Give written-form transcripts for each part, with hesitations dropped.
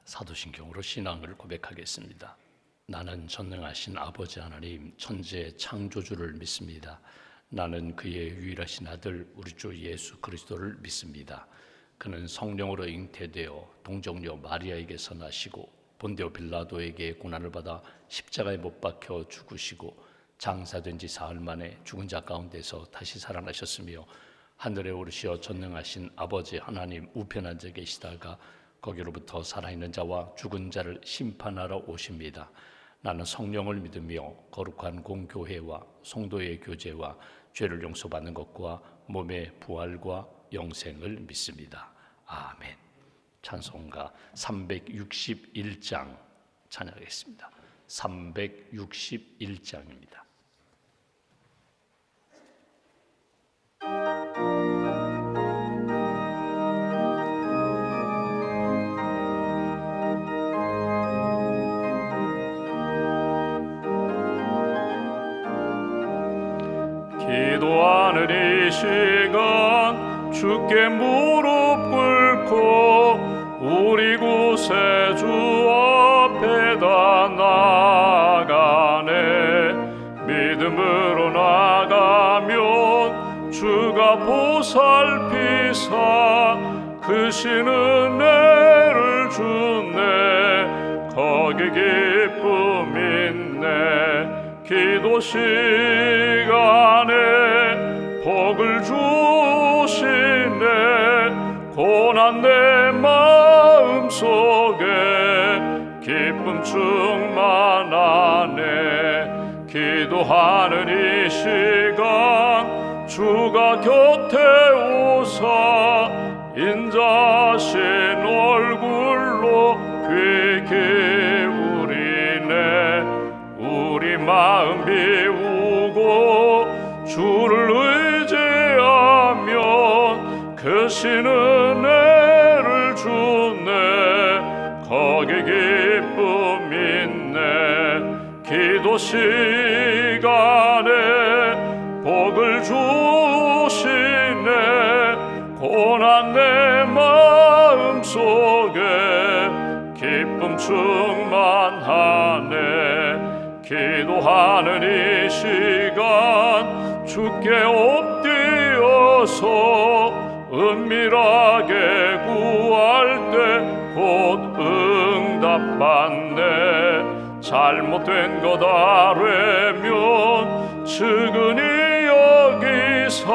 사도신경으로 신앙을 고백하겠습니다. 나는 전능하신 아버지 하나님 천지의 창조주를 믿습니다. 나는 그의 유일하신 아들 우리 주 예수 그리스도를 믿습니다. 그는 성령으로 잉태되어 동정녀 마리아에게서 나시고 본디오 빌라도에게 고난을 받아 십자가에 못 박혀 죽으시고 장사된 지 사흘 만에 죽은 자 가운데서 다시 살아나셨으며 하늘에 오르시어 전능하신 아버지 하나님 우편에 앉아 계시다가 거기로부터 살아있는 자와 죽은 자를 심판하러 오십니다. 나는 성령을 믿으며 거룩한 공교회와 성도의 교제와 죄를 용서받는 것과 몸의 부활과 영생을 믿습니다. 아멘. 찬송가 361장 찬양하겠습니다. 361장입니다. 기도하는 이 시간 주께 무릎 꿇고 우리 구세주 앞에다 나가네. 믿음으로 나가면 주가 보살피사 크신 은혜를 주네. 거기 기쁨 있네. 기도 시간에 복을 주시네. 고난 내 마음속에 기쁨 충만하네. 기도하는 이 시간 주가 곁에 오사 인자신 얼굴로 귀 기울이네. 우리 마음 비우고 주를 의지하면 크신 은혜를 주네. 거기 기쁨 있네. 기도 시간에 복을 주시네. 고난 내 마음속에 기쁨 충만하네. 기도하는 이 시간 주께 엎드려서 은밀하게 구할 때 곧 응답받네. 잘못된 것 아뢰면 측은히 여기사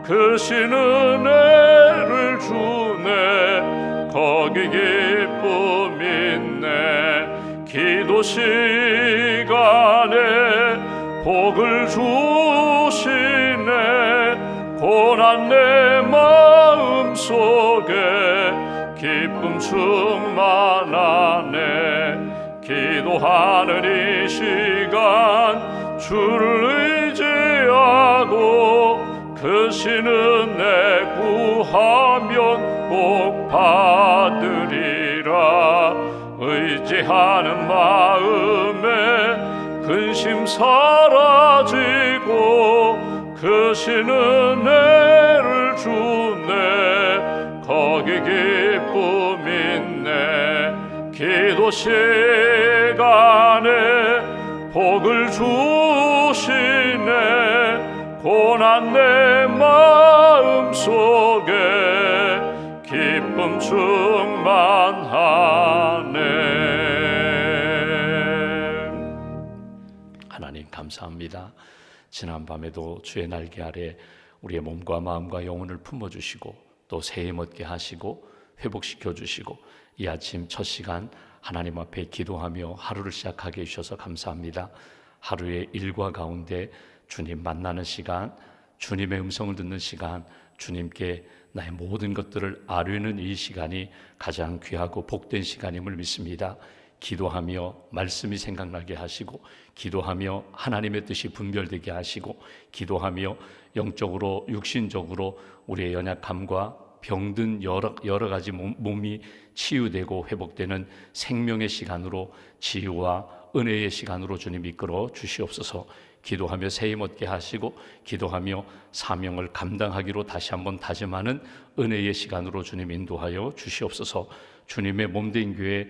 크신 은혜를 주네. 거기 기쁨 있네. 기도 시간에 복을 주시네. 고난 내 마음속에 기쁨 충만하네. 기도하는 이 시간 주를 의지하고 크신 은혜 구하면 꼭 받으리라. 의지하는 마음에 근심 사라지고 크신 은혜를 주네. 거기 기쁨 있네. 기도 시간에 복을 주시네. 고난 내 마음속에 기쁨 충만하네. 하나님 감사합니다. 지난 밤에도 주의 날개 아래 우리의 몸과 마음과 영혼을 품어주시고 또 새 힘 얻게 하시고 회복시켜 주시고 이 아침 첫 시간 하나님 앞에 기도하며 하루를 시작하게 해주셔서 감사합니다. 하루의 일과 가운데 주님 만나는 시간, 주님의 음성을 듣는 시간, 주님께 나의 모든 것들을 아뢰는 이 시간이 가장 귀하고 복된 시간임을 믿습니다. 기도하며 말씀이 생각나게 하시고, 기도하며 하나님의 뜻이 분별되게 하시고, 기도하며 영적으로 육신적으로 우리의 연약함과 병든 여러 가지 몸이 치유되고 회복되는 생명의 시간으로 치유와 은혜의 시간으로 주님 이끌어 주시옵소서. 기도하며 세임 얻게 하시고 기도하며 사명을 감당하기로 다시 한번 다짐하는 은혜의 시간으로 주님 인도하여 주시옵소서. 주님의 몸된 교회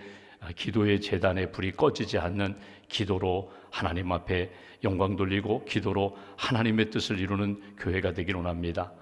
기도의 재단의 불이 꺼지지 않는 기도로 하나님 앞에 영광 돌리고 기도로 하나님의 뜻을 이루는 교회가 되기를 원합니다.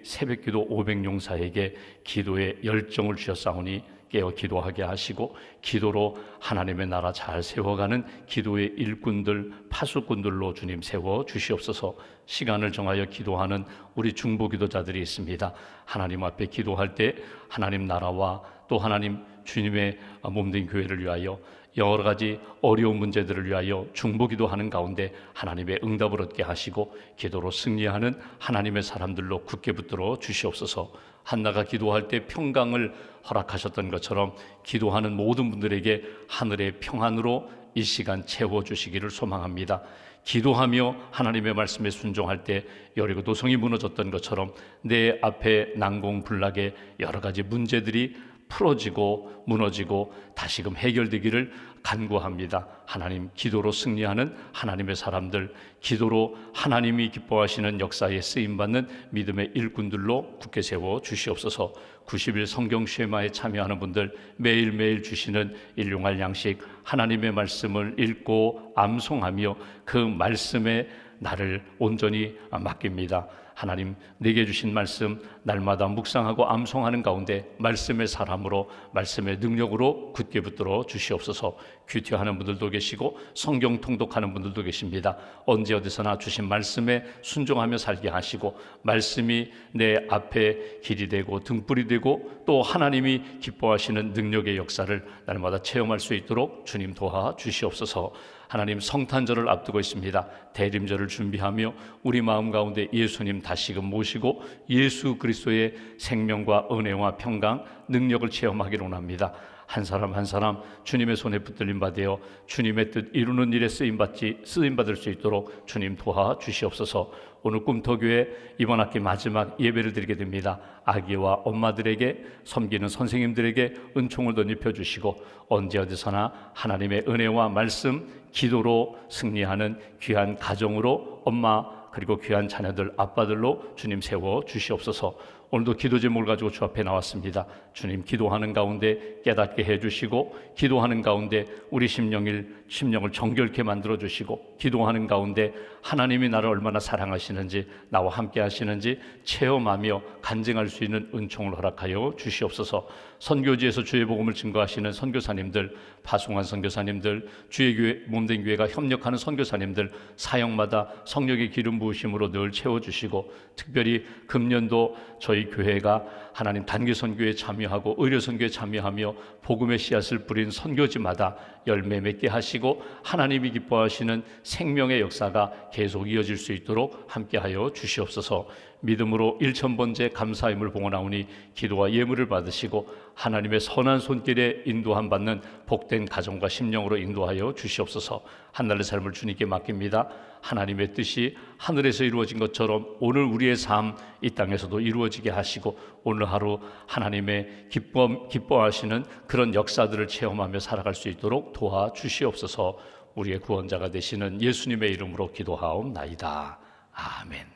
새벽기도 500용사에게 기도의 열정을 주셨사오니 깨어 기도하게 하시고 기도로 하나님의 나라 잘 세워가는 기도의 일꾼들, 파수꾼들로 주님 세워 주시옵소서. 시간을 정하여 기도하는 우리 중보기도자들이 있습니다. 하나님 앞에 기도할 때 하나님 나라와 또 하나님 주님의 몸된 교회를 위하여 여러 가지 어려운 문제들을 위하여 중보기도하는 가운데 하나님의 응답을 얻게 하시고 기도로 승리하는 하나님의 사람들로 굳게 붙들어 주시옵소서. 한나가 기도할 때 평강을 허락하셨던 것처럼 기도하는 모든 분들에게 하늘의 평안으로 이 시간 채워주시기를 소망합니다. 기도하며 하나님의 말씀에 순종할 때 여리고 도성이 무너졌던 것처럼 내 앞에 난공불락의 여러 가지 문제들이 풀어지고 무너지고 다시금 해결되기를 간구합니다. 하나님, 기도로 승리하는 하나님의 사람들, 기도로 하나님이 기뻐하시는 역사에 쓰임받는 믿음의 일꾼들로 굳게 세워 주시옵소서. 90일 성경 쉐마에 참여하는 분들, 매일매일 주시는 일용할 양식 하나님의 말씀을 읽고 암송하며 그 말씀에 나를 온전히 맡깁니다. 하나님, 내게 주신 말씀 날마다 묵상하고 암송하는 가운데 말씀의 사람으로 말씀의 능력으로 굳게 붙들어 주시옵소서. 큐티하는 분들도 계시고 성경 통독하는 분들도 계십니다. 언제 어디서나 주신 말씀에 순종하며 살게 하시고 말씀이 내 앞에 길이 되고 등불이 되고 또 하나님이 기뻐하시는 능력의 역사를 날마다 체험할 수 있도록 주님 도와 주시옵소서. 하나님, 성탄절을 앞두고 있습니다. 대림절을 준비하며 우리 마음 가운데 예수님 다시금 모시고 예수 그리스도의 생명과 은혜와 평강, 능력을 체험하기를 원합니다. 한 사람 한 사람 주님의 손에 붙들림 받아 주님의 뜻 이루는 일에 쓰임받을 수 있도록 주님 도와 주시옵소서. 오늘 꿈터교회 이번 학기 마지막 예배를 드리게 됩니다. 아기와 엄마들에게, 섬기는 선생님들에게 은총을 덧입혀 주시고 언제 어디서나 하나님의 은혜와 말씀, 기도로 승리하는 귀한 가정으로 엄마 그리고 귀한 자녀들, 아빠들로 주님 세워 주시옵소서. 오늘도 기도 제목을 가지고 주 앞에 나왔습니다. 주님, 기도하는 가운데 깨닫게 해주시고 기도하는 가운데 우리 심령을 정결케 만들어주시고 기도하는 가운데 하나님이 나를 얼마나 사랑하시는지 나와 함께 하시는지 체험하며 간증할 수 있는 은총을 허락하여 주시옵소서. 선교지에서 주의 복음을 증거하시는 선교사님들, 파송한 선교사님들, 주의 교회 몸된 교회가 협력하는 선교사님들 사역마다 성령의 기름 부으심으로 늘 채워주시고 특별히 금년도 저희 교회가 하나님 단기 선교에 참여하고 의료 선교에 참여하며 복음의 씨앗을 뿌린 선교지마다 열매 맺게 하시고 하나님이 기뻐하시는 생명의 역사가 계속 이어질 수 있도록 함께하여 주시옵소서. 믿음으로 1000번째 감사임을 봉헌하오니 기도와 예물을 받으시고 하나님의 선한 손길에 인도함 받는 복된 가정과 심령으로 인도하여 주시옵소서. 한날의 삶을 주님께 맡깁니다. 하나님의 뜻이 하늘에서 이루어진 것처럼 오늘 우리의 삶 이 땅에서도 이루어지게 하시고 오늘 하루 하나님의 기뻐하시는 그런 역사들을 체험하며 살아갈 수 있도록 도와주시옵소서. 우리의 구원자가 되시는 예수님의 이름으로 기도하옵나이다. 아멘.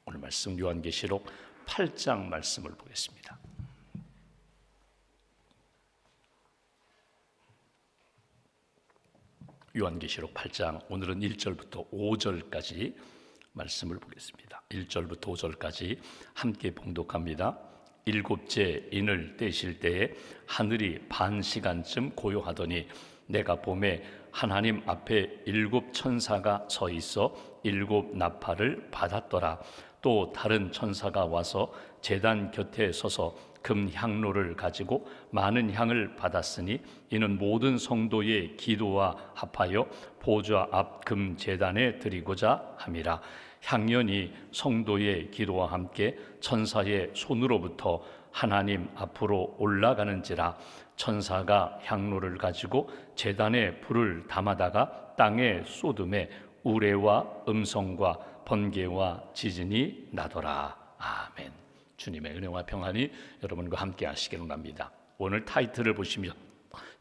오늘 말씀 요한계시록 8장 말씀을 보겠습니다. 요한계시록 8장 오늘은 1절부터 5절까지 말씀을 보겠습니다. 1절부터 5절까지 함께 봉독합니다. 일곱째 인을 떼실 때에 하늘이 반 시간쯤 고요하더니 내가 봄에 하나님 앞에 7 천사가 서 있어 7 나팔을 받았더라. 또 다른 천사가 와서 제단 곁에 서서 금 향로를 가지고 많은 향을 받았으니 이는 모든 성도의 기도와 합하여 보좌 앞 금 제단에 드리고자 함이라. 향연이 성도의 기도와 함께 천사의 손으로부터 하나님 앞으로 올라가는지라. 천사가 향로를 가지고 제단에 불을 담아다가 땅에 쏟음에 우레와 음성과 번개와 지진이 나더라. 아멘. 주님의 은혜와 평안이 여러분과 함께 하시기를 원합니다. 오늘 타이틀을 보시면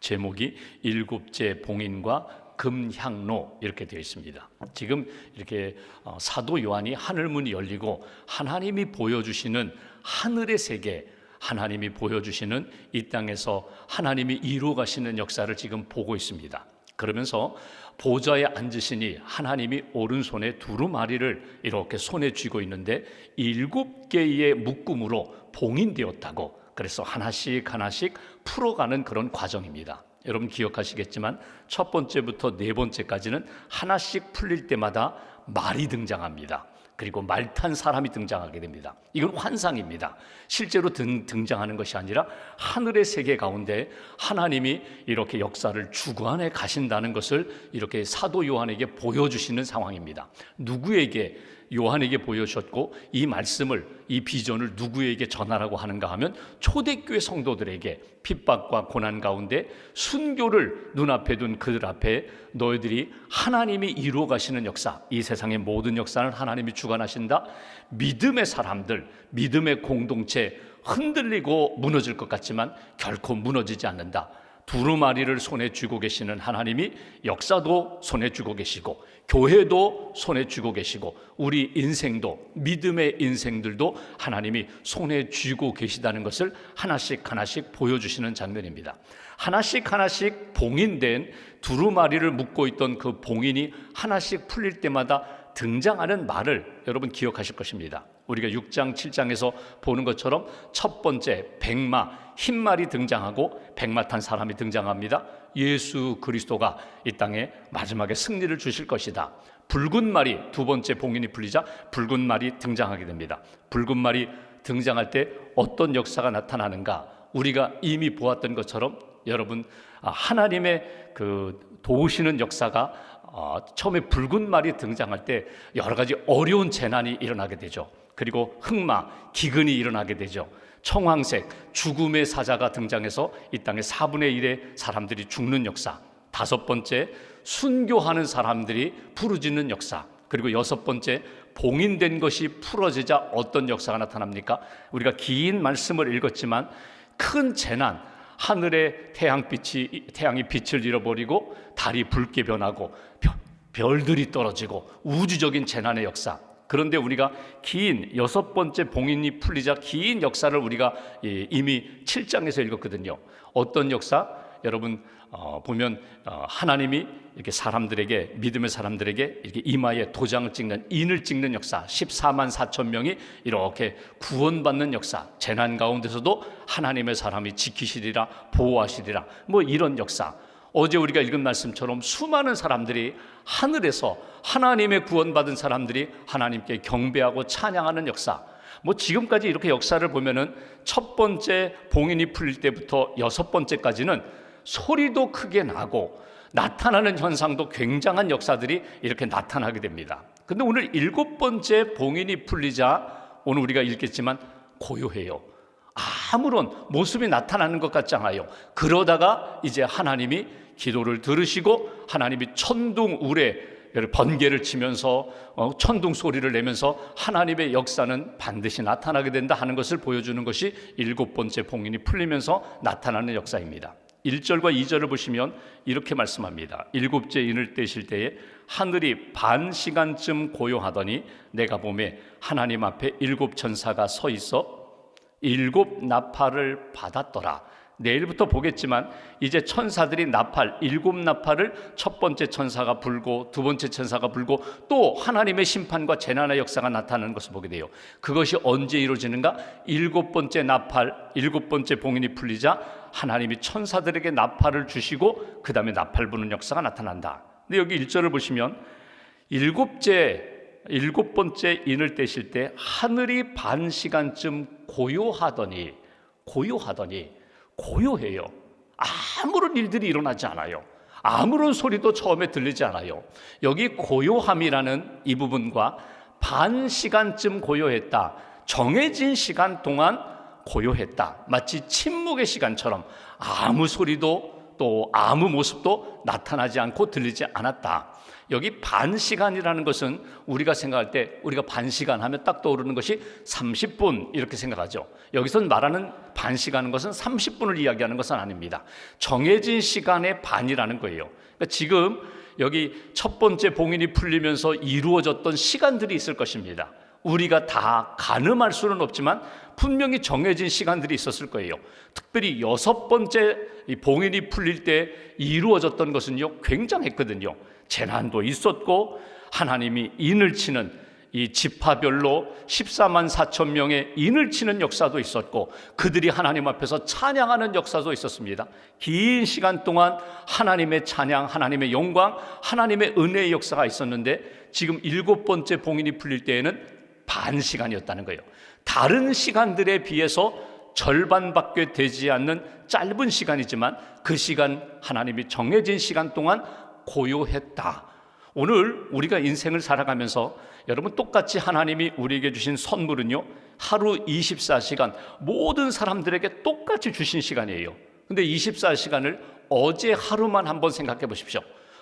제목이 일곱째 봉인과 금향로 이렇게 되어 있습니다. 지금 이렇게 사도 요한이 하늘문이 열리고 하나님이 보여주시는 하늘의 세계, 하나님이 보여주시는 이 땅에서 하나님이 이루어 가시는 역사를 지금 보고 있습니다. 그러면서 보좌에 앉으시니 하나님이 오른손에 두루마리를 이렇게 손에 쥐고 있는데 7개의 묶음으로 봉인되었다고, 그래서 하나씩 하나씩 풀어가는 그런 과정입니다. 여러분 기억하시겠지만 첫 번째부터 네 번째까지는 하나씩 풀릴 때마다 말이 등장합니다. 그리고 말 탄 사람이 등장하게 됩니다. 이건 환상입니다. 실제로 등장하는 것이 아니라 하늘의 세계 가운데 하나님이 이렇게 역사를 주관해 가신다는 것을 이렇게 사도 요한에게 보여주시는 상황입니다. 누구에게? 요한에게 보여주셨고, 이 말씀을, 이 비전을 누구에게 전하라고 하는가 하면 초대교회 성도들에게 핍박과 고난 가운데 순교를 눈앞에 둔 그들 앞에 너희들이 하나님이 이루어 가시는 역사, 이 세상의 모든 역사는 하나님이 주관하신다. 믿음의 사람들, 믿음의 공동체 흔들리고 무너질 것 같지만 결코 무너지지 않는다. 두루마리를 손에 쥐고 계시는 하나님이 역사도 손에 쥐고 계시고 교회도 손에 쥐고 계시고 우리 인생도, 믿음의 인생들도 하나님이 손에 쥐고 계시다는 것을 하나씩 하나씩 보여주시는 장면입니다. 하나씩 하나씩 봉인된 두루마리를 묶고 있던 그 봉인이 하나씩 풀릴 때마다 등장하는 말을 여러분 기억하실 것입니다. 우리가 6장 7장에서 보는 것처럼 첫 번째 백마, 흰말이 등장하고 백마 탄 사람이 등장합니다. 예수 그리스도가 이 땅에 마지막에 승리를 주실 것이다. 붉은 말이, 두 번째 봉인이 풀리자 붉은 말이 등장하게 됩니다. 붉은 말이 등장할 때 어떤 역사가 나타나는가? 우리가 이미 보았던 것처럼 여러분, 하나님의 그 도우시는 역사가 처음에 붉은 말이 등장할 때 여러 가지 어려운 재난이 일어나게 되죠. 그리고 흑마, 기근이 일어나게 되죠. 청황색, 죽음의 사자가 등장해서 이 땅의 4분의 1의 사람들이 죽는 역사. 다섯 번째, 순교하는 사람들이 부르짖는 역사. 그리고 여섯 번째, 봉인된 것이 풀어지자 어떤 역사가 나타납니까? 우리가 긴 말씀을 읽었지만 큰 재난, 하늘의 태양이 빛을 잃어버리고 달이 붉게 변하고 별들이 떨어지고 우주적인 재난의 역사. 그런데 우리가 긴 여섯 번째 봉인이 풀리자 긴 역사를 우리가 이미 7장에서 읽었거든요. 어떤 역사? 여러분 보면 하나님이 이렇게 사람들에게, 믿음의 사람들에게 이렇게 이마에 도장을 찍는, 인을 찍는 역사, 14만 4천 명이 이렇게 구원받는 역사, 재난 가운데서도 하나님의 사람이 지키시리라, 보호하시리라, 뭐 이런 역사. 어제 우리가 읽은 말씀처럼 수많은 사람들이 하늘에서 하나님의 구원받은 사람들이 하나님께 경배하고 찬양하는 역사. 뭐 지금까지 이렇게 역사를 보면은 첫 번째 봉인이 풀릴 때부터 여섯 번째까지는 소리도 크게 나고 나타나는 현상도 굉장한 역사들이 이렇게 나타나게 됩니다. 근데 오늘 일곱 번째 봉인이 풀리자 오늘 우리가 읽겠지만 고요해요. 아무런 모습이 나타나는 것 같지 않아요. 그러다가 이제 하나님이 기도를 들으시고 하나님이 천둥 우레 번개를 치면서 천둥 소리를 내면서 하나님의 역사는 반드시 나타나게 된다 하는 것을 보여주는 것이 일곱 번째 봉인이 풀리면서 나타나는 역사입니다. 1절과 2절을 보시면 이렇게 말씀합니다. 일곱째 인을 떼실 때에 하늘이 반 시간쯤 고요하더니 내가 보매 하나님 앞에 일곱 천사가 서 있어 일곱 나팔을 받았더라. 내일부터 보겠지만 이제 천사들이 나팔, 일곱 나팔을 첫 번째 천사가 불고 두 번째 천사가 불고 또 하나님의 심판과 재난의 역사가 나타나는 것을 보게 돼요. 그것이 언제 이루어지는가? 일곱 번째 나팔, 일곱 번째 봉인이 풀리자 하나님이 천사들에게 나팔을 주시고 그 다음에 나팔 부는 역사가 나타난다. 근데 여기 1절을 보시면 일곱 번째 인을 떼실 때 하늘이 반 시간쯤 고요하더니 고요해요. 아무런 일들이 일어나지 않아요. 아무런 소리도 처음에 들리지 않아요. 여기 고요함이라는 이 부분과 반 시간쯤 고요했다, 정해진 시간 동안 고요했다, 마치 침묵의 시간처럼 아무 소리도 또 아무 모습도 나타나지 않고 들리지 않았다. 여기 반 시간이라는 것은 우리가 생각할 때 우리가 반 시간 하면 딱 떠오르는 것이 30분 이렇게 생각하죠. 여기서 말하는 반 시간인 것은 30분을 이야기하는 것은 아닙니다. 정해진 시간의 반이라는 거예요. 그러니까 지금 여기 첫 번째 봉인이 풀리면서 이루어졌던 시간들이 있을 것입니다. 우리가 다 가늠할 수는 없지만 분명히 정해진 시간들이 있었을 거예요. 특별히 여섯 번째 봉인이 풀릴 때 이루어졌던 것은요, 굉장했거든요. 재난도 있었고 하나님이 인을 치는 이 지파별로 14만 4천 명의 인을 치는 역사도 있었고 그들이 하나님 앞에서 찬양하는 역사도 있었습니다. 긴 시간 동안 하나님의 찬양, 하나님의 영광, 하나님의 은혜의 역사가 있었는데 지금 일곱 번째 봉인이 풀릴 때에는 반 시간이었다는 거예요. 다른 시간들에 비해서 절반밖에 되지 않는 짧은 시간이지만 그 시간, 하나님이 정해진 시간 동안 고요했다. 오늘 우리가 인생을 살아가면서 여러분 똑같이 하나님이 우리에게 주신 선물은요, 하루 24시간 모든 사람들에게 똑같이 주신 시간이에요. 근데 24시간을 어제 하루만 한번 생각해 보십시오.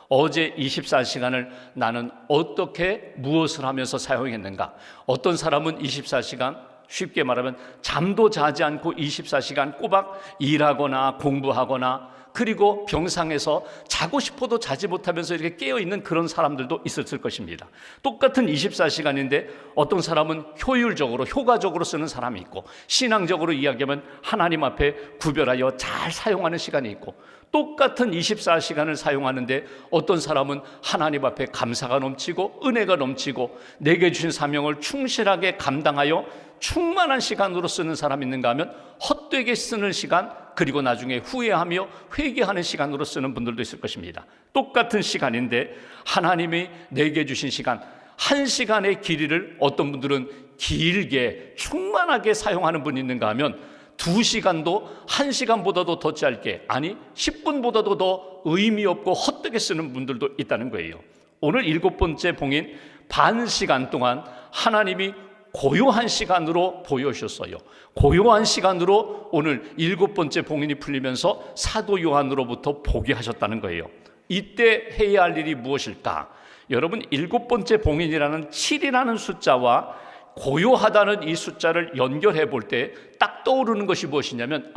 어제 24시간을 나는 어떻게 무엇을 하면서 사용했는가? 어떤 사람은 24시간, 쉽게 말하면 잠도 자지 않고 24시간 꼬박 일하거나 공부하거나 그리고 병상에서 자고 싶어도 자지 못하면서 이렇게 깨어있는 그런 사람들도 있었을 것입니다. 똑같은 24시간인데 어떤 사람은 효율적으로, 효과적으로 쓰는 사람이 있고 신앙적으로 이야기하면 하나님 앞에 구별하여 잘 사용하는 시간이 있고 똑같은 24시간을 사용하는데 어떤 사람은 하나님 앞에 감사가 넘치고 은혜가 넘치고 내게 주신 사명을 충실하게 감당하여 충만한 시간으로 쓰는 사람이 있는가 하면 헛되게 쓰는 시간, 그리고 나중에 후회하며 회개하는 시간으로 쓰는 분들도 있을 것입니다. 똑같은 시간인데 하나님이 내게 주신 시간, 한 시간의 길이를 어떤 분들은 길게 충만하게 사용하는 분이 있는가 하면 2시간도 1시간보다도 더 짧게, 아니 10분보다도 더 의미 없고 헛되게 쓰는 분들도 있다는 거예요. 오늘 일곱 번째 봉인 반 시간 동안 하나님이 고요한 시간으로 보여주셨어요. 고요한 시간으로 오늘 일곱 번째 봉인이 풀리면서 사도 요한으로부터 보게 하셨다는 거예요. 이때 해야 할 일이 무엇일까? 여러분, 일곱 번째 봉인이라는 7이라는 숫자와 고요하다는 이 숫자를 연결해 볼 때 딱 떠오르는 것이 무엇이냐면,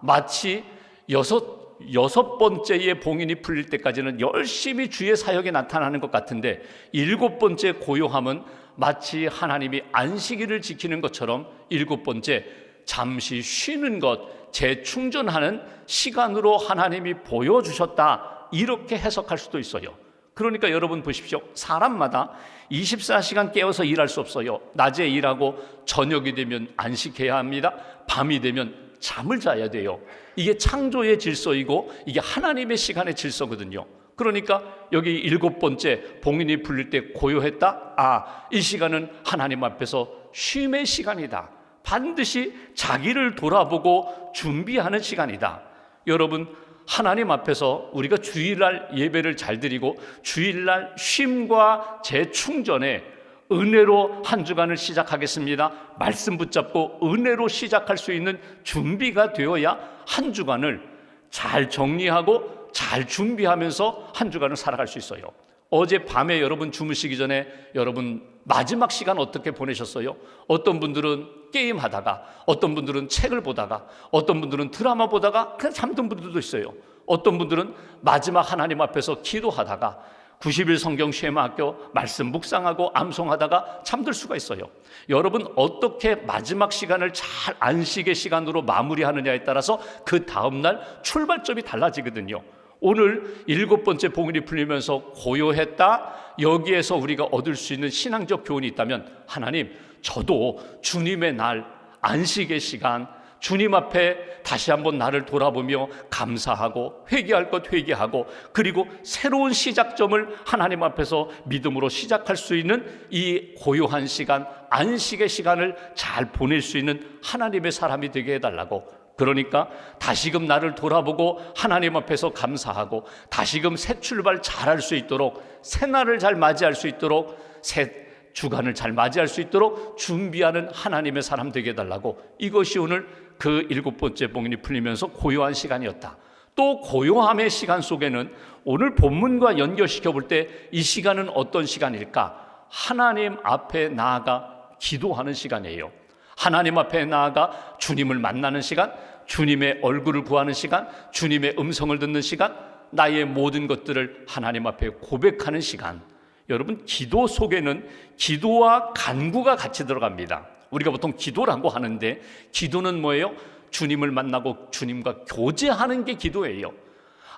마치 여섯 번째의 봉인이 풀릴 때까지는 열심히 주의 사역에 나타나는 것 같은데 일곱 번째 고요함은 마치 하나님이 안식일을 지키는 것처럼 일곱 번째 잠시 쉬는 것, 재충전하는 시간으로 하나님이 보여주셨다, 이렇게 해석할 수도 있어요. 그러니까 여러분 보십시오. 사람마다 24시간 깨어서 일할 수 없어요. 낮에 일하고 저녁이 되면 안식해야 합니다. 밤이 되면 잠을 자야 돼요. 이게 창조의 질서이고 이게 하나님의 시간의 질서거든요. 그러니까 여기 일곱 번째 봉인이 풀릴 때 고요했다. 이 시간은 하나님 앞에서 쉼의 시간이다. 반드시 자기를 돌아보고 준비하는 시간이다. 여러분, 하나님 앞에서 우리가 주일날 예배를 잘 드리고 주일날 쉼과 재충전에 은혜로 한 주간을 시작하겠습니다. 말씀 붙잡고 은혜로 시작할 수 있는 준비가 되어야 한 주간을 잘 정리하고 잘 준비하면서 한 주간을 살아갈 수 있어요. 어제 밤에 여러분 주무시기 전에 여러분 마지막 시간 어떻게 보내셨어요? 어떤 분들은 게임하다가, 어떤 분들은 책을 보다가, 어떤 분들은 드라마 보다가 그냥 잠든 분들도 있어요. 어떤 분들은 마지막 하나님 앞에서 기도하다가 90일 성경 쉐마학교 말씀 묵상하고 암송하다가 잠들 수가 있어요. 여러분 어떻게 마지막 시간을 잘 안식의 시간으로 마무리하느냐에 따라서 그 다음날 출발점이 달라지거든요. 오늘 일곱 번째 봉인이 풀리면서 고요했다, 여기에서 우리가 얻을 수 있는 신앙적 교훈이 있다면, 하나님, 저도 주님의 날, 안식의 시간, 주님 앞에 다시 한번 나를 돌아보며 감사하고 회개할 것 회개하고, 그리고 새로운 시작점을 하나님 앞에서 믿음으로 시작할 수 있는 이 고요한 시간, 안식의 시간을 잘 보낼 수 있는 하나님의 사람이 되게 해달라고. 그러니까 다시금 나를 돌아보고 하나님 앞에서 감사하고 다시금 새 출발 잘할 수 있도록, 새 날을 잘 맞이할 수 있도록, 새 주간을 잘 맞이할 수 있도록 준비하는 하나님의 사람 되게 해달라고. 이것이 오늘 그 일곱 번째 봉인이 풀리면서 고요한 시간이었다. 또 고요함의 시간 속에는 오늘 본문과 연결시켜 볼 때 이 시간은 어떤 시간일까? 하나님 앞에 나아가 기도하는 시간이에요. 하나님 앞에 나아가 주님을 만나는 시간, 주님의 얼굴을 구하는 시간, 주님의 음성을 듣는 시간, 나의 모든 것들을 하나님 앞에 고백하는 시간. 여러분, 기도 속에는 기도와 간구가 같이 들어갑니다. 우리가 보통 기도라고 하는데 기도는 뭐예요? 주님을 만나고 주님과 교제하는 게 기도예요.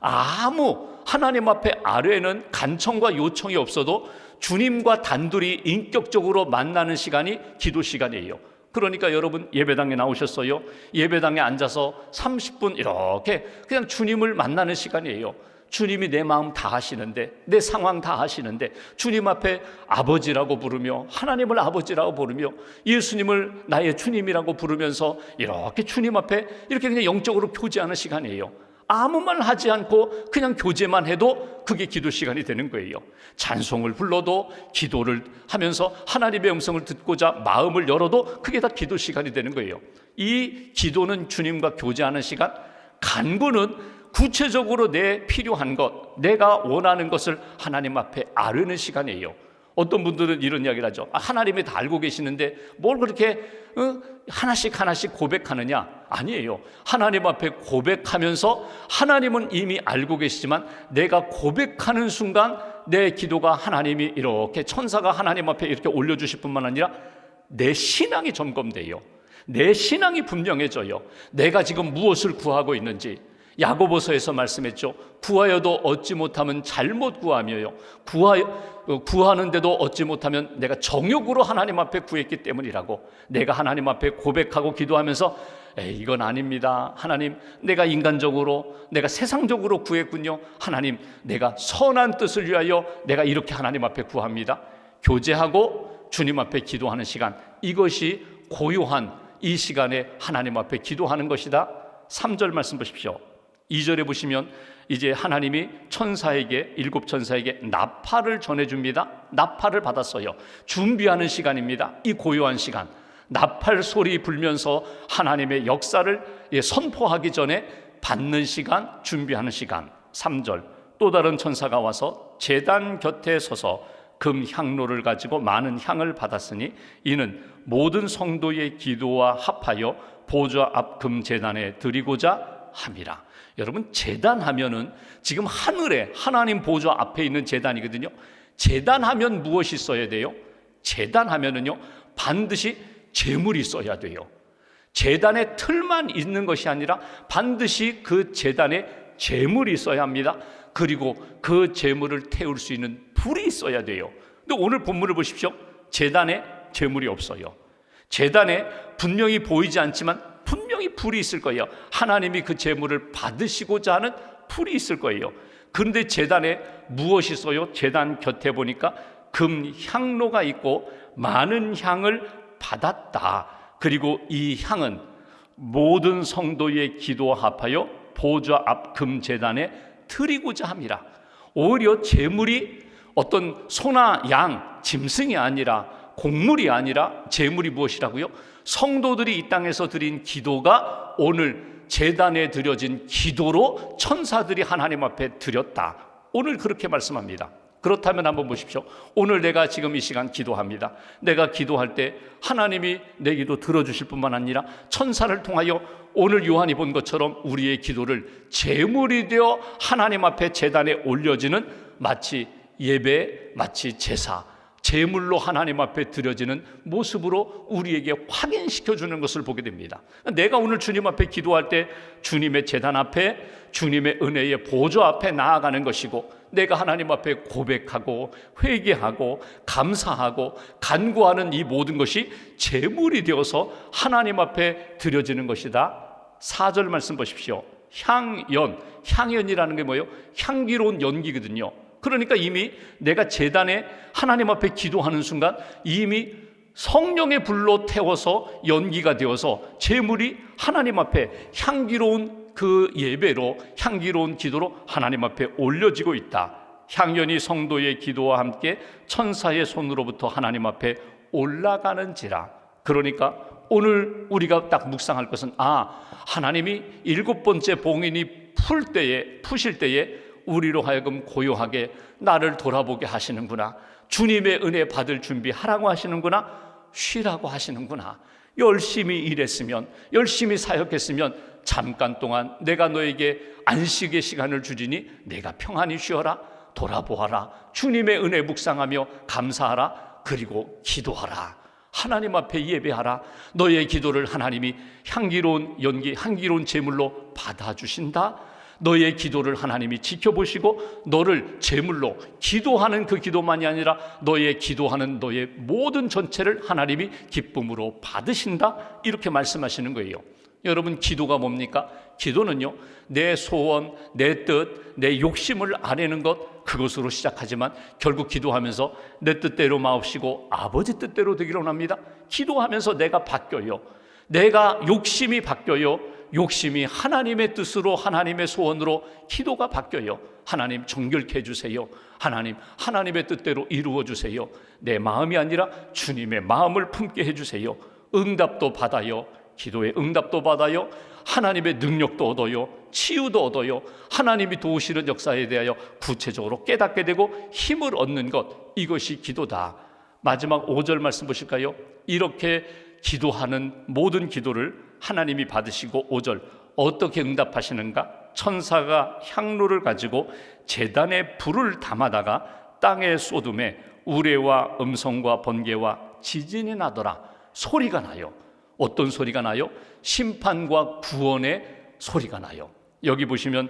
아무 하나님 앞에 아뢰는 간청과 요청이 없어도 주님과 단둘이 인격적으로 만나는 시간이 기도 시간이에요. 그러니까 여러분, 예배당에 나오셨어요? 예배당에 앉아서 30분 이렇게 그냥 주님을 만나는 시간이에요. 주님이 내 마음 다 아시는데, 내 상황 다 아시는데, 주님 앞에 아버지라고 부르며, 하나님을 아버지라고 부르며, 예수님을 나의 주님이라고 부르면서 이렇게 주님 앞에 이렇게 그냥 영적으로 교제하는 시간이에요. 아무 말 하지 않고 그냥 교제만 해도 그게 기도 시간이 되는 거예요. 찬송을 불러도, 기도를 하면서 하나님의 음성을 듣고자 마음을 열어도 그게 다 기도 시간이 되는 거예요. 이 기도는 주님과 교제하는 시간, 간구는 구체적으로 내 필요한 것, 내가 원하는 것을 하나님 앞에 아뢰는 시간이에요. 어떤 분들은 이런 이야기를 하죠. 하나님이 다 알고 계시는데 뭘 그렇게 하나씩 하나씩 고백하느냐? 아니에요. 하나님 앞에 고백하면서 하나님은 이미 알고 계시지만 내가 고백하는 순간 내 기도가 하나님이 이렇게 천사가 하나님 앞에 이렇게 올려주실 뿐만 아니라 내 신앙이 점검돼요. 내 신앙이 분명해져요. 내가 지금 무엇을 구하고 있는지. 야고보서에서 말씀했죠. 구하여도 얻지 못하면 잘못 구하며요. 구하는데도 얻지 못하면 내가 정욕으로 하나님 앞에 구했기 때문이라고. 내가 하나님 앞에 고백하고 기도하면서 이건 아닙니다. 하나님, 내가 인간적으로, 내가 세상적으로 구했군요. 하나님, 내가 선한 뜻을 위하여 내가 이렇게 하나님 앞에 구합니다. 교제하고 주님 앞에 기도하는 시간, 이것이 고요한 이 시간에 하나님 앞에 기도하는 것이다. 3절 말씀 보십시오. 2절에 보시면 이제 하나님이 천사에게, 7 천사에게 나팔을 전해줍니다. 나팔을 받았어요. 준비하는 시간입니다. 이 고요한 시간, 나팔 소리 불면서 하나님의 역사를 선포하기 전에 받는 시간, 준비하는 시간. 3절, 또 다른 천사가 와서 제단 곁에 서서 금 향로를 가지고 많은 향을 받았으니 이는 모든 성도의 기도와 합하여 보좌 앞 금 제단에 드리고자 함이라. 여러분, 제단하면은 지금 하늘에 하나님 보좌 앞에 있는 제단이거든요. 제단하면 무엇이 있어야 돼요? 제단하면은요, 반드시 제물이 있어야 돼요. 제단의 틀만 있는 것이 아니라 반드시 그 제단에 제물이 있어야 합니다. 그리고 그 제물을 태울 수 있는 불이 있어야 돼요. 근데 오늘 본문을 보십시오. 제단에 제물이 없어요. 제단에 분명히 보이지 않지만 분명히 불이 있을 거예요. 하나님이 그 제물을 받으시고자 하는 불이 있을 거예요. 그런데 제단에 무엇이 있어요? 제단 곁에 보니까 금 향로가 있고 많은 향을 받았다. 그리고 이 향은 모든 성도의 기도와 합하여 보좌 앞 금 제단에 드리고자 함이라. 오히려 제물이 어떤 소나 양, 짐승이 아니라, 곡물이 아니라 제물이 무엇이라고요? 성도들이 이 땅에서 드린 기도가 오늘 제단에 드려진 기도로 천사들이 하나님 앞에 드렸다. 오늘 그렇게 말씀합니다. 그렇다면 한번 보십시오. 오늘 내가 지금 이 시간 기도합니다. 내가 기도할 때 하나님이 내 기도 들어주실 뿐만 아니라 천사를 통하여 오늘 요한이 본 것처럼 우리의 기도를 제물이 되어 하나님 앞에 제단에 올려지는, 마치 예배, 마치 제사, 제물로 하나님 앞에 드려지는 모습으로 우리에게 확인시켜주는 것을 보게 됩니다. 내가 오늘 주님 앞에 기도할 때 주님의 제단 앞에, 주님의 은혜의 보좌 앞에 나아가는 것이고, 내가 하나님 앞에 고백하고 회개하고 감사하고 간구하는 이 모든 것이 제물이 되어서 하나님 앞에 드려지는 것이다. 4절 말씀 보십시오. 향연, 향연이라는 게 뭐예요? 향기로운 연기거든요. 그러니까 이미 내가 제단에 하나님 앞에 기도하는 순간 이미 성령의 불로 태워서 연기가 되어서 제물이 하나님 앞에 향기로운 그 예배로, 향기로운 기도로 하나님 앞에 올려지고 있다. 향연이 성도의 기도와 함께 천사의 손으로부터 하나님 앞에 올라가는지라. 그러니까 오늘 우리가 딱 묵상할 것은, 하나님이 7번째 봉인이 푸실 때에 우리로 하여금 고요하게 나를 돌아보게 하시는구나. 주님의 은혜 받을 준비하라고 하시는구나. 쉬라고 하시는구나. 열심히 일했으면, 열심히 사역했으면 잠깐 동안 내가 너에게 안식의 시간을 주리니 내가 평안히 쉬어라. 돌아보아라. 주님의 은혜 묵상하며 감사하라. 그리고 기도하라. 하나님 앞에 예배하라. 너의 기도를 하나님이 향기로운 연기, 향기로운 제물로 받아주신다. 너의 기도를 하나님이 지켜보시고 너를 제물로, 기도하는 그 기도만이 아니라 너의 기도하는 너의 모든 전체를 하나님이 기쁨으로 받으신다. 이렇게 말씀하시는 거예요. 여러분, 기도가 뭡니까? 기도는요, 내 소원, 내 뜻, 내 욕심을 아뢰는 것, 그것으로 시작하지만 결국 기도하면서 내 뜻대로 마옵시고 아버지 뜻대로 되기를 원합니다. 기도하면서 내가 바뀌어요. 내가 욕심이 바뀌어요. 욕심이 하나님의 뜻으로, 하나님의 소원으로 기도가 바뀌어요. 하나님 정결케 해주세요. 하나님의 뜻대로 이루어 주세요. 내 마음이 아니라 주님의 마음을 품게 해주세요. 응답도 받아요. 기도의 응답도 받아요. 하나님의 능력도 얻어요. 치유도 얻어요. 하나님이 도우시는 역사에 대하여 구체적으로 깨닫게 되고 힘을 얻는 것, 이것이 기도다. 마지막 5절 말씀 보실까요? 이렇게 기도하는 모든 기도를 하나님이 받으시고 5절 어떻게 응답하시는가? 천사가 향로를 가지고 제단에 불을 담아다가 땅에 쏟음에 우레와 음성과 번개와 지진이 나더라. 소리가 나요. 어떤 소리가 나요? 심판과 구원의 소리가 나요. 여기 보시면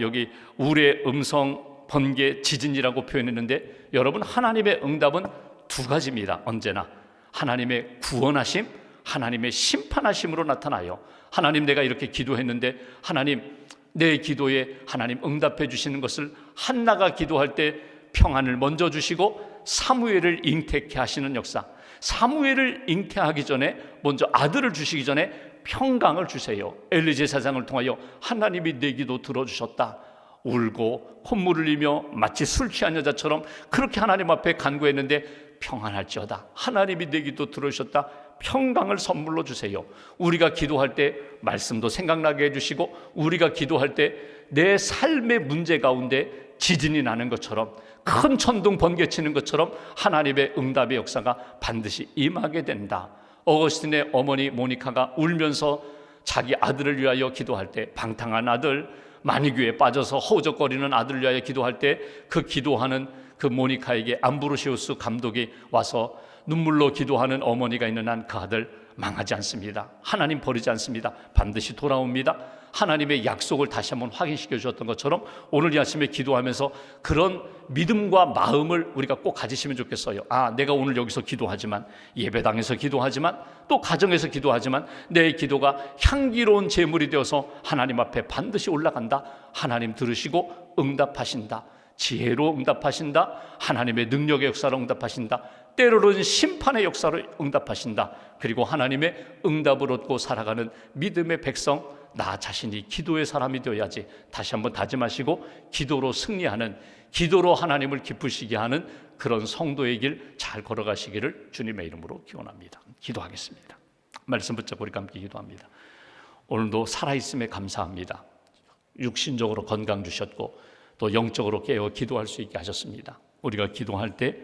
여기 우레, 음성, 번개, 지진이라고 표현했는데 여러분, 하나님의 응답은 두 가지입니다. 언제나 하나님의 구원하심, 하나님의 심판하심으로 나타나요. 하나님, 내가 이렇게 기도했는데 하나님, 내 기도에 하나님 응답해 주시는 것을 한나가 기도할 때 평안을 먼저 주시고 사무엘을 잉태케 하시는 역사, 사무엘을 잉태하기 전에 먼저 아들을 주시기 전에 평강을 주세요. 엘리 제사장을 통하여 하나님이 내 기도 들어주셨다. 울고 콧물을 흘리며 마치 술 취한 여자처럼 그렇게 하나님 앞에 간구했는데 평안할지어다. 하나님이 내 기도 들어주셨다. 평강을 선물로 주세요. 우리가 기도할 때 말씀도 생각나게 해주시고, 우리가 기도할 때 내 삶의 문제 가운데 지진이 나는 것처럼, 큰 천둥 번개치는 것처럼 하나님의 응답의 역사가 반드시 임하게 된다. 어거스틴의 어머니 모니카가 울면서 자기 아들을 위하여 기도할 때, 방탕한 아들, 만이교에 빠져서 허우적거리는 아들을 위하여 기도할 때 그 기도하는 그 모니카에게 암브로시우스 감독이 와서 눈물로 기도하는 어머니가 있는 한 그 아들 망하지 않습니다. 하나님 버리지 않습니다. 반드시 돌아옵니다. 하나님의 약속을 다시 한번 확인시켜 주셨던 것처럼 오늘 이 아침에 기도하면서 그런 믿음과 마음을 우리가 꼭 가지시면 좋겠어요. 내가 오늘 여기서 기도하지만, 예배당에서 기도하지만, 또 가정에서 기도하지만 내 기도가 향기로운 제물이 되어서 하나님 앞에 반드시 올라간다. 하나님 들으시고 응답하신다. 지혜로 응답하신다. 하나님의 능력의 역사로 응답하신다. 때로는 심판의 역사로 응답하신다. 그리고 하나님의 응답을 얻고 살아가는 믿음의 백성, 나 자신이 기도의 사람이 되어야지. 다시 한번 다짐하시고 기도로 승리하는, 기도로 하나님을 기쁘시게 하는 그런 성도의 길 잘 걸어가시기를 주님의 이름으로 기원합니다. 기도하겠습니다. 말씀 붙잡고 우리 함께 기도합니다. 오늘도 살아있음에 감사합니다. 육신적으로 건강 주셨고 또 영적으로 깨어 기도할 수 있게 하셨습니다. 우리가 기도할 때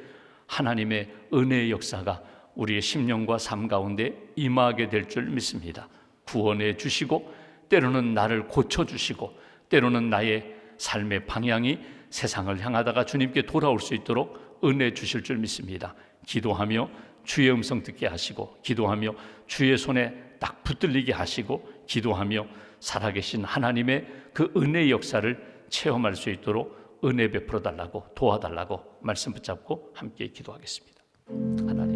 하나님의 은혜의 역사가 우리의 심령과 삶 가운데 임하게 될 줄 믿습니다. 구원해 주시고 때로는 나를 고쳐주시고 때로는 나의 삶의 방향이 세상을 향하다가 주님께 돌아올 수 있도록 은혜 주실 줄 믿습니다. 기도하며 주의 음성 듣게 하시고, 기도하며 주의 손에 딱 붙들리게 하시고, 기도하며 살아계신 하나님의 그 은혜의 역사를 체험할 수 있도록 은혜 베풀어 달라고, 도와달라고 말씀 붙잡고 함께 기도하겠습니다. 하나님,